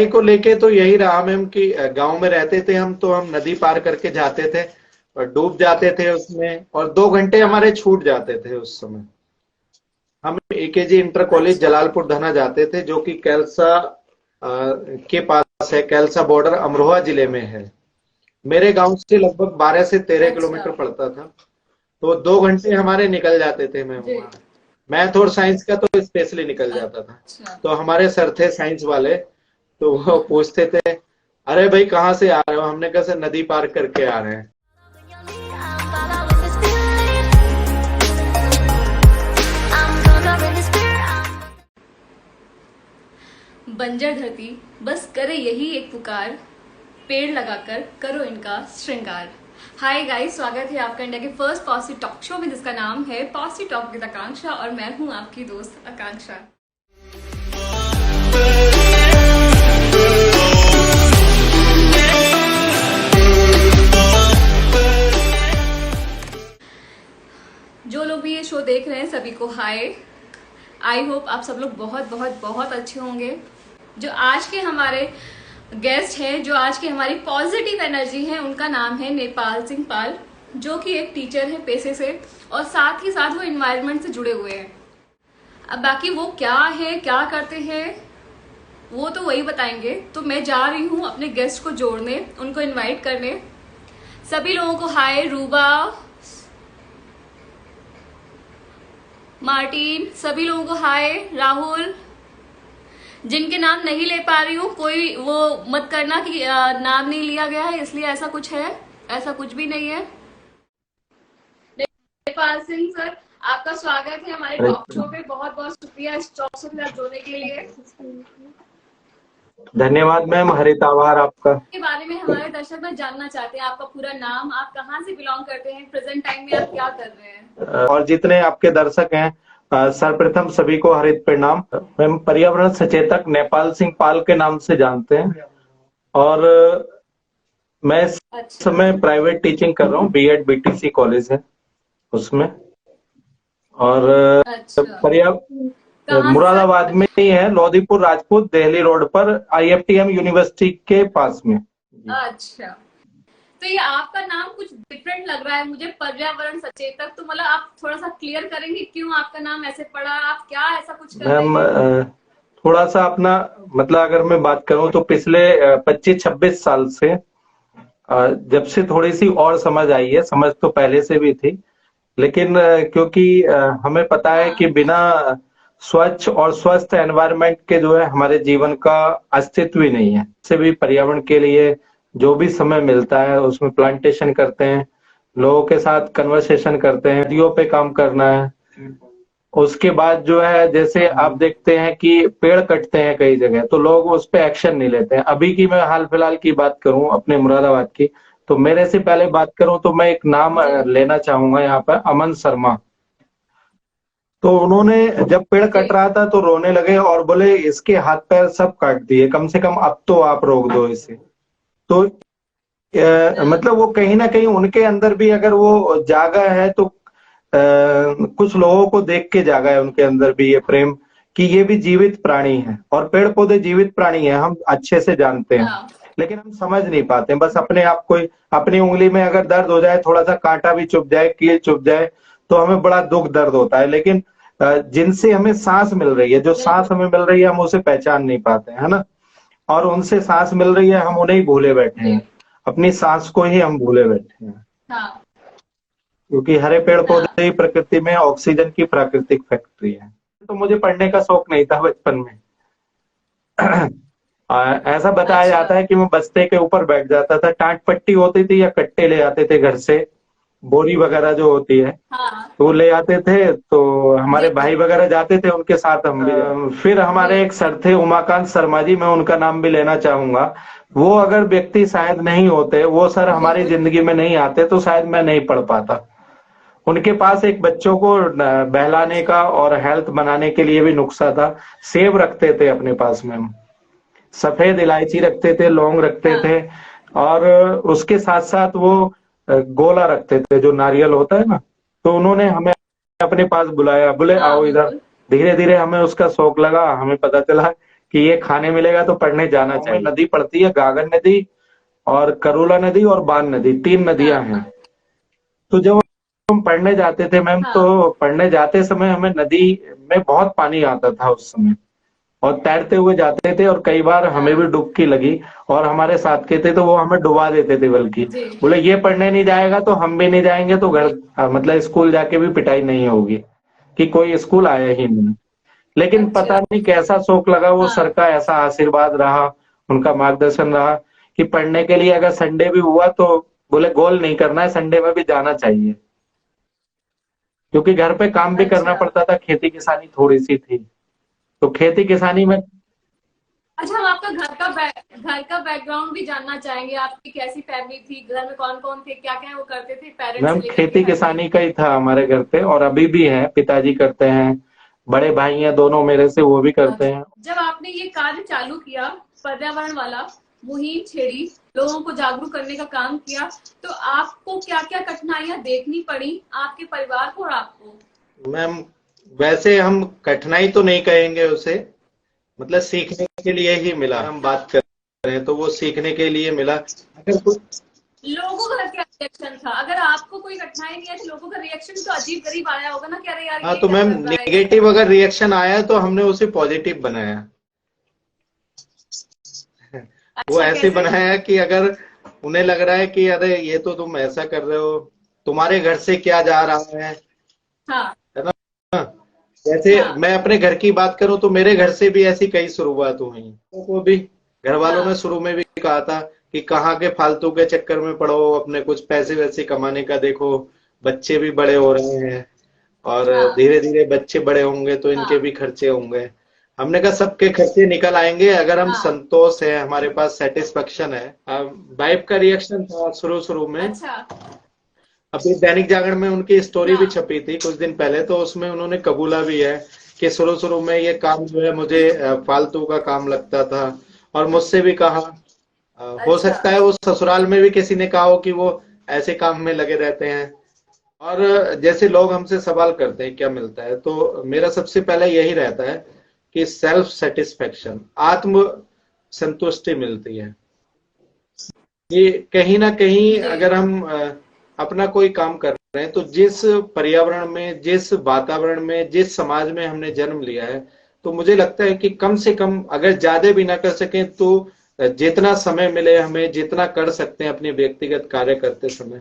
को लेके तो यही रहा मैम कि गांव में रहते थे हम, तो हम नदी पार करके जाते थे और डूब जाते थे उसमें, और 2 घंटे हमारे हाँ। छूट जाते थे उस समय। हम एकेजी इंटर कॉलेज अच्छा। जलालपुर धना जाते थे, जो कि कैलसा के पास है। कैलसा बॉर्डर अमरोहा जिले में है। मेरे गांव से लगभग 12 से 13 अच्छा। किलोमीटर पड़ता था। तो 2 घंटे हमारे निकल जाते थे मैम जी। वहाँ। मैथ और साइंस का तो स्पेशली निकल जाता था। अच्छा। तो हमारे सर थे साइंस वाले, तो वो पूछते थे, अरे भाई कहाँ से आ रहे हो? हमने कहा सर नदी पार करके आ रहे हैं। बंजर धरती बस करे यही एक पुकार, पेड़ लगाकर करो इनका श्रृंगार। हाय गाइस, स्वागत है आपका इंडिया के फर्स्ट पॉजिटिव टॉक शो में, जिसका नाम है पॉजिटिव टॉक विद आकांक्षा, और मैं हूं आपकी दोस्त आकांक्षा। जो लोग भी ये शो देख रहे हैं सभी को हाय। आई होप आप सब लोग बहुत बहुत बहुत अच्छे होंगे। जो आज के हमारे गेस्ट हैं, जो आज की हमारी पॉजिटिव एनर्जी है, उनका नाम है नेपाल सिंह पाल, जो कि एक टीचर है पेशे से, और साथ ही साथ वो इन्वायरमेंट से जुड़े हुए हैं। अब बाकी वो क्या है, क्या करते हैं, वो तो वही बताएंगे। तो मैं जा रही हूँ अपने गेस्ट को जोड़ने, उनको इनवाइट करने। सभी लोगों को हाय। रूबा, मार्टिन, सभी लोगों को हाय। राहुल, जिनके नाम नहीं ले पा रही हूँ, कोई वो मत करना कि नाम नहीं लिया गया है इसलिए ऐसा कुछ है, ऐसा कुछ भी नहीं है। नेपाल सिंह सर, आपका स्वागत है हमारे टॉक शो पे। बहुत बहुत शुक्रिया इस टॉक शो के साथ जुड़ने के लिए। धन्यवाद मैम, हरित आभार आपका। के बारे में हमारे दर्शक में जानना चाहते हैं, आपका पूरा नाम, आप कहाँ से बिलोंग करते हैं, प्रेजेंट टाइम में आप क्या कर रहे हैं। और जितने आपके दर्शक हैं, सर्वप्रथम सभी को हरित प्रणाम। मैम पर्यावरण सचेतक नेपाल सिंह पाल के नाम से जानते हैं, और मैं इस अच्छा। समय प्राइवेट टीचिंग कर रहा हूँ। बीएड बीटीसी कॉलेज है उसमें, और अच्छा। कहाँ से मुरादाबाद सर? में ही है, लोधीपुर राजपूत दिल्ली रोड पर, आईएफटीएम यूनिवर्सिटी के पास में। अच्छा, तो ये आपका नाम कुछ डिफरेंट लग रहा है मुझे, पर्यावरण सचेतक। तो मतलब आप थोड़ा सा क्लियर करेंगे क्यों आपका नाम ऐसे पड़ा, आप क्या ऐसा कुछ कर रहे मैम हैं। थोड़ा सा अपना मतलब अगर मैं बात करूं तो पिछले 25-26 साल से, जब से थोड़ी सी और समझ आई है, समझ तो पहले से भी थी, लेकिन क्योंकि हमें पता है कि हाँ। बिना स्वच्छ और स्वस्थ एनवायरनमेंट के जो है हमारे जीवन का अस्तित्व ही नहीं है। से भी पर्यावरण के लिए जो भी समय मिलता है उसमें प्लांटेशन करते हैं, लोगों के साथ कन्वर्सेशन करते हैं, नदियों पे काम करना है। उसके बाद जो है, जैसे आप देखते हैं कि पेड़ कटते हैं कई जगह, तो लोग उस पे एक्शन नहीं लेते हैं। अभी की मैं हाल फिलहाल की बात करूं अपने मुरादाबाद की, तो मेरे से पहले बात करूं तो मैं एक नाम जी। लेना चाहूंगा यहाँ पर, अमन शर्मा। तो उन्होंने जब पेड़ जी। कट रहा था तो रोने लगे और बोले इसके हाथ पैर सब काट दिए, कम से कम अब तो आप रोक दो इसे। तो हाँ। मतलब वो कहीं ना कहीं उनके अंदर भी अगर वो जागा है, तो कुछ लोगों को देख के जागा है उनके अंदर भी ये प्रेम कि ये भी जीवित प्राणी है, और पेड़ पौधे जीवित प्राणी है, हम अच्छे से जानते हैं। हाँ। लेकिन हम समझ नहीं पाते, बस अपने आप को अपनी उंगली में अगर दर्द हो जाए, थोड़ा सा कांटा भी चुभ जाए, कील चुभ जाए, तो हमें बड़ा दुख दर्द होता है। लेकिन जिनसे हमें सांस मिल रही है, जो सांस हमें मिल रही है, हम उसे पहचान नहीं पाते, है ना। और उनसे सांस मिल रही है, हम उन्हें ही भूले बैठे जी। हैं, अपनी सांस को ही हम भूले बैठे हैं। हाँ। क्योंकि हरे पेड़ हाँ। पौधे ही प्रकृति में ऑक्सीजन की प्राकृतिक फैक्ट्री है। तो मुझे पढ़ने का शौक नहीं था बचपन में। ऐसा बताया अच्छा। जाता है कि मैं बस्ते के ऊपर बैठ जाता था, टाट पट्टी होती थी या कट्टे ले आते थे घर से, बोरी वगैरह जो होती है, हाँ। तो ले आते थे। तो हमारे जी। भाई वगैरह जाते थे, उनके साथ हम भी फिर हमारे जी। एक सर थे उमाकांत शर्मा जी, मैं उनका नाम भी लेना चाहूंगा। वो अगर व्यक्ति शायद नहीं होते, वो सर हमारी बिल्कुल। जिंदगी में नहीं आते, तो शायद मैं नहीं पढ़ पाता। उनके पास एक बच्चों को बहलाने अच्छा। का और हेल्थ बनाने के लिए भी नुस्खा था। सेब रखते थे अपने पास में, सफेद इलायची रखते थे, लौंग रखते थे, हाँ। और उसके साथ साथ वो गोला रखते थे जो नारियल होता है ना। तो उन्होंने हमें अपने पास बुलाया, बोले हाँ। आओ इधर। बिल्कुल। धीरे धीरे हमें उसका शौक लगा, हमें पता चला कि ये खाने मिलेगा तो पढ़ने जाना चाहिए। नदी पड़ती है, गागन नदी और करूला नदी और बान नदी, 3 नदियां हैं। हाँ तो जब हम पढ़ने जाते थे मैम, हाँ। तो पढ़ने जाते समय हमें नदी में बहुत पानी आता था उस समय, और तैरते हुए जाते थे, और कई बार हमें भी हाँ डुबकी लगी और हमारे साथ के थे तो वो हमें डुबा देते थे, बल्कि जी बोले ये पढ़ने नहीं जाएगा तो हम भी नहीं जाएंगे, तो घर मतलब स्कूल जाके भी पिटाई नहीं होगी, कि कोई स्कूल आया ही नहीं। लेकिन अच्छा। पता नहीं कैसा शौक लगा, वो हाँ सर का ऐसा आशीर्वाद रहा, उनका मार्गदर्शन रहा कि पढ़ने के लिए अगर संडे भी हुआ तो बोले गोल नहीं करना है, संडे में भी जाना चाहिए, क्योंकि घर पे काम भी करना अच्छा। पड़ता था, खेती किसानी थोड़ी सी थी, तो खेती किसानी में। अच्छा, हम आपका घर का बैकग्राउंड भी जानना चाहेंगे। आपकी कैसी फैमिली थी, घर में कौन कौन थे, क्या क्या वो करते थे, पेरेंट्स से मैम लेकर के खेती भाई बहन। किसानी का ही था हमारे घर पे, और अभी भी है, पिताजी करते हैं, बड़े भाई हैं दोनों मेरे से, वो भी करते हैं। अच्छा, जब आपने ये कार्य चालू किया, पर्यावरण वाला मुहिम छेड़ी, लोगों को जागरूक करने का काम किया, तो आपको क्या क्या कठिनाइयां देखनी पड़ी, आपके परिवार को और आपको? मैम वैसे हम कठिनाई तो नहीं कहेंगे उसे, मतलब सीखने के लिए ही मिला। हम बात कर रहे हैं तो वो सीखने के लिए मिला। अगर कुछ, लोगों का क्या रिएक्शन था? अगर आपको कोई कठिनाई नहीं आई तो लोगों का रिएक्शन तो अजीब गरीब आया होगा ना, कि अरे यार हाँ ये तो क्या मैम कर रहा है, इसका नेगेटिव क्या अगर है? रिएक्शन आया तो हमने उसे पॉजिटिव बनाया। वो अच्छा, ऐसे कैसे? बनाया कि अगर उन्हें लग रहा है कि अरे ये तो तुम ऐसा कर रहे हो, तुम्हारे घर से क्या जा रहा हाँ है ना। जैसे हाँ मैं अपने घर की बात करूं तो मेरे घर से भी ऐसी कई शुरुआत हुई। को भी घर वालों ने हाँ। शुरू में भी कहा था कि कहाँ के फालतू के चक्कर में पड़ो, अपने कुछ पैसे वैसे कमाने का देखो, बच्चे भी बड़े हो रहे हैं और हाँ धीरे धीरे बच्चे बड़े होंगे तो इनके हाँ भी खर्चे होंगे। हमने कहा सबके खर्चे निकल आएंगे अगर हम हाँ। संतोष है, हमारे पास सेटिस्फेक्शन है। वाइफ का रिएक्शन था शुरू शुरू में। अच्छा। अभी दैनिक जागरण में उनकी स्टोरी भी हाँ छपी थी कुछ दिन पहले, तो उसमें उन्होंने कबूला भी है कि शुरू शुरू में ये काम जो है मुझे फालतू का काम लगता था, और मुझसे भी कहा, हो अच्छा। सकता है वो ससुराल में भी किसी ने कहा हो कि वो ऐसे काम में लगे रहते हैं। और जैसे लोग हमसे सवाल करते हैं क्या मिलता है, तो मेरा सबसे पहले यही रहता है कि सेल्फ सेटिस्फेक्शन, आत्म संतुष्टि मिलती है। ये कहीं ना कहीं जी अगर हम अपना कोई काम कर रहे हैं तो जिस पर्यावरण में, जिस वातावरण में, जिस समाज में हमने जन्म लिया है, तो मुझे लगता है कि कम से कम अगर ज्यादा भी ना कर सकें तो जितना समय मिले हमें, जितना कर सकते हैं अपने व्यक्तिगत कार्य करते समय,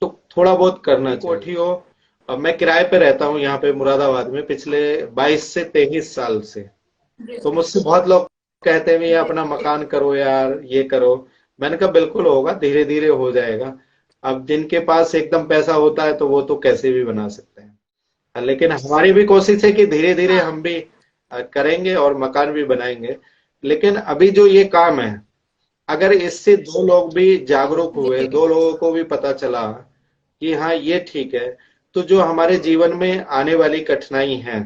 तो थोड़ा बहुत करना चाहिए। कोठी हो, अब मैं किराए पे रहता हूँ यहाँ पे मुरादाबाद में पिछले 22 से 23 साल से। जी तो मुझसे बहुत लोग कहते हैं ये जी अपना मकान करो यार, ये करो। मैंने कहा बिल्कुल होगा, धीरे धीरे हो जाएगा। अब जिनके पास एकदम पैसा होता है तो वो तो कैसे भी बना सकते हैं, लेकिन हमारी भी कोशिश है कि धीरे धीरे हाँ हम भी करेंगे और मकान भी बनाएंगे। लेकिन अभी जो ये काम है, अगर इससे 2 लोग भी जागरूक हुए, जी 2 लोगों को भी पता चला कि हाँ ये ठीक है, तो जो हमारे जीवन में आने वाली कठिनाई है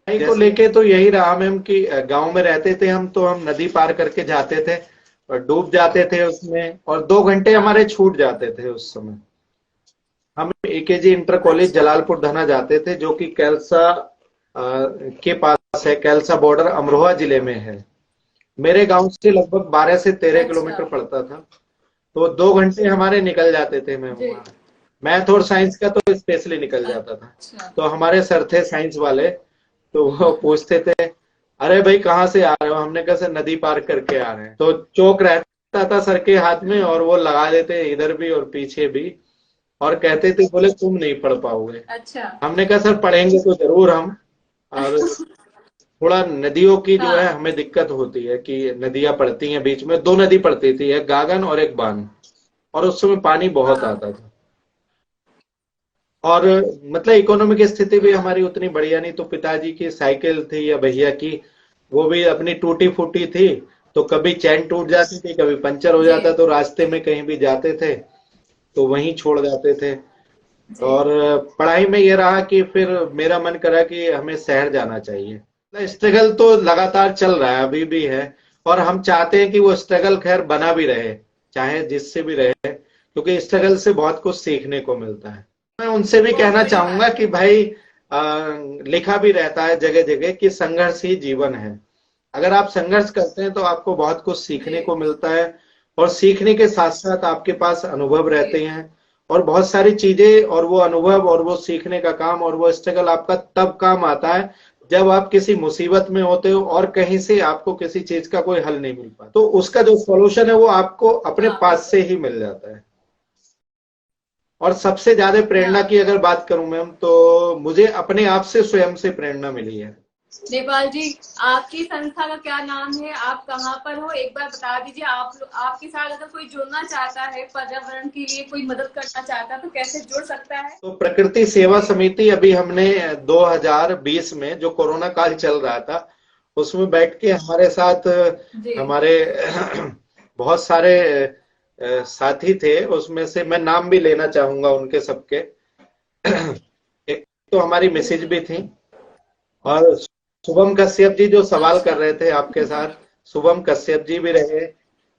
को लेके तो यही रहा मैम कि गांव में रहते थे हम, तो हम नदी पार करके जाते थे और डूब जाते थे उसमें, और 2 घंटे हाँ। हमारे छूट जाते थे उस समय। हम एकेजी इंटर कॉलेज अच्छा जलालपुर धना जाते थे, जो कि कैलसा के पास है, कैलसा बॉर्डर अमरोहा जिले में है। मेरे गांव से लगभग 12 से 13 अच्छा। किलोमीटर पड़ता था, तो 2 घंटे हमारे निकल जाते थे मैम जी। वहाँ। मैथ और साइंस का तो स्पेशली निकल जाता था। अच्छा। तो हमारे सर थे साइंस वाले, तो वो पूछते थे अरे भाई कहाँ से आ रहे हो, हमने कहा सर नदी पार करके आ रहे हैं। तो चौक रहता था सर के हाथ में और वो लगा देते इधर भी और पीछे भी, और कहते थे बोले तुम नहीं पढ़ पाओगे। अच्छा। हमने कहा सर पढ़ेंगे तो जरूर हम। और थोड़ा नदियों की जो है हाँ हमें दिक्कत होती है कि नदियां पड़ती हैं बीच में, 2 नदी पड़ती थी, एक गागन और एक बान, और उस समय पानी बहुत हाँ आता था। और मतलब इकोनॉमिक स्थिति भी हाँ। हमारी उतनी बढ़िया नहीं, तो पिताजी की साइकिल थी या भैया की, वो भी अपनी टूटी फूटी थी, तो कभी चैन टूट जाती थी, कभी पंचर हो जी जाता, तो रास्ते में कहीं भी जाते थे तो वहीं छोड़ जाते थे। जी। और पढ़ाई में ये रहा कि फिर मेरा मन करा कि हमें शहर जाना चाहिए। स्ट्रगल तो लगातार चल रहा है, अभी भी है, और हम चाहते हैं कि वो स्ट्रगल खैर बना भी रहे, चाहे जिससे भी रहे, क्योंकि स्ट्रगल से बहुत कुछ सीखने को मिलता है। मैं उनसे भी बहुत कहना बड़ी चाहूंगा बात कि है। भाई लिखा भी रहता है जगह जगह कि संघर्ष ही जीवन है। अगर आप संघर्ष करते हैं तो आपको बहुत कुछ सीखने को मिलता है, और सीखने के साथ साथ आपके पास अनुभव रहते हैं, और बहुत सारी चीजें, और वो अनुभव और वो सीखने का काम और वो स्ट्रगल आपका तब काम आता है जब आप किसी मुसीबत में होते हो और कहीं से आपको किसी चीज का कोई हल नहीं मिल पाता, तो उसका जो सॉल्यूशन है वो आपको अपने पास से ही मिल जाता है। और सबसे ज्यादा प्रेरणा की अगर बात करूं मैम, तो मुझे अपने आप से, स्वयं से प्रेरणा मिली है। नेपाल जी, आपकी संस्था का क्या नाम है, आप कहाँ पर हो, एक बार बता दीजिए। आपके साथ अगर कोई जुड़ना चाहता है, पर्यावरण के लिए कोई मदद करना चाहता है, तो कैसे जुड़ सकता है? तो प्रकृति सेवा समिति, अभी हमने 2020 में जो कोरोना काल चल रहा था उसमें बैठ के हमारे साथ हमारे बहुत सारे साथी थे, उसमें से मैं नाम भी लेना चाहूंगा उनके सबके। एक तो हमारी मिसेज भी थी, और शुभम कश्यप जी जो सवाल कर रहे थे आपके साथ, शुभम कश्यप जी भी रहे,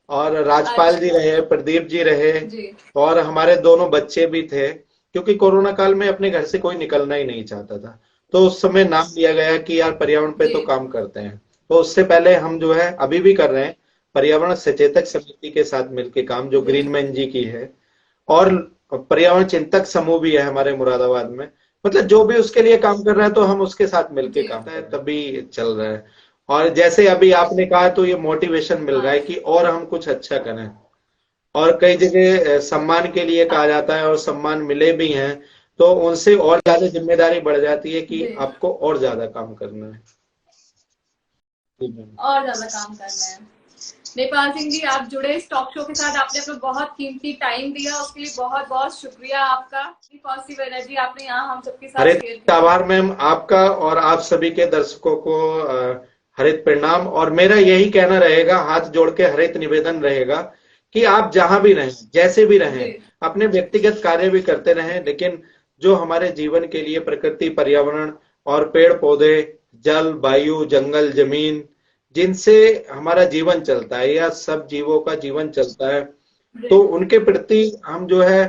और राजपाल जी रहे, प्रदीप जी रहे, और हमारे दोनों बच्चे भी थे, क्योंकि कोरोना काल में अपने घर से कोई निकलना ही नहीं चाहता था। तो उस समय नाम लिया गया कि यार पर्यावरण पे तो काम करते हैं। तो उससे पहले हम जो है अभी भी कर रहे हैं पर्यावरण सचेतक समिति के साथ मिलके काम, जो ग्रीनमैन जी की है, और पर्यावरण चिंतक समूह भी है हमारे मुरादाबाद में। मतलब जो भी उसके लिए काम कर रहा है तो हम उसके साथ मिलके काम करते हैं, तभी चल रहा है। और जैसे अभी आपने कहा, तो ये मोटिवेशन मिल रहा है कि और हम कुछ अच्छा करें, और कई जगह सम्मान के लिए कहा जाता है और सम्मान मिले भी हैं, तो उनसे और ज्यादा जिम्मेदारी बढ़ जाती है कि आपको और ज्यादा काम करना है, और ज्यादा काम करना है। नेपाल सिंह जी, आप जुड़े इस टॉक शो के साथ, आपने अपना बहुत कीमती टाइम दिया, उसके लिए बहुत बहुत शुक्रिया आपका। पॉजिटिव एनर्जी आपने यहाँ हम सबके साथ शेयर की। आभार मैम आपका, और आप सभी के दर्शकों को हरित प्रणाम। और मेरा यही कहना रहेगा, हाथ जोड़ के हरित निवेदन रहेगा कि आप जहां भी रहें, जैसे भी रहें, अपने व्यक्तिगत कार्य भी करते रहें, लेकिन जो हमारे जीवन के लिए प्रकृति, पर्यावरण और पेड़ पौधे, जल, वायु, जंगल, जमीन, जिनसे हमारा जीवन चलता है या सब जीवों का जीवन चलता है, तो उनके प्रति हम जो है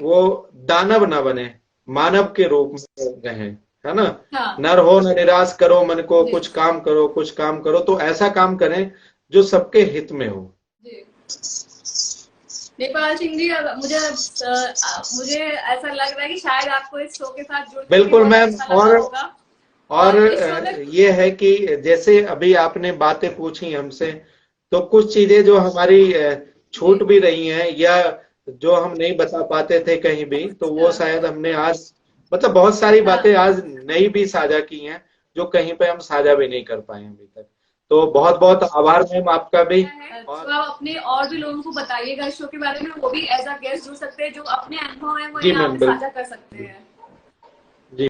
वो दानव न बने, मानव के रूप में रहें, है ना। नर हो न निराश करो मन को, कुछ काम करो, कुछ काम करो, तो ऐसा काम करें जो सबके हित में हो। नेपाल सिंह जी, मुझे ऐसा लग रहा है कि शायद आपको इस शो के साथ जुड़ बिल्कुल मैम, और ये है कि जैसे अभी आपने बातें पूछी हमसे, तो कुछ चीजें जो हमारी छूट भी रही हैं या जो हम नहीं बता पाते थे कहीं भी, तो वो शायद हमने आज, मतलब बहुत सारी बातें आज नई भी साझा की हैं जो कहीं पे हम साझा भी नहीं कर पाए अभी तक। तो बहुत बहुत आभार मैम आपका भी। और आप अपने और भी लोगों को बताइएगा इस शो के बारे में, वो भी एज अ गेस्ट जुड़ सकते हैं, जो अपने अनुभव है वो यहाँ पे साझा कर सकते हैं। जी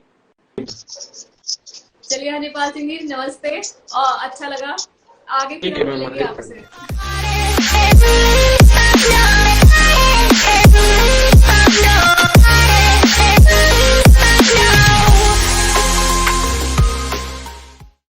चलिए नेपाल सिंह जी, नमस्ते, और अच्छा लगा, आगे फिर मिलेंगे आपसे।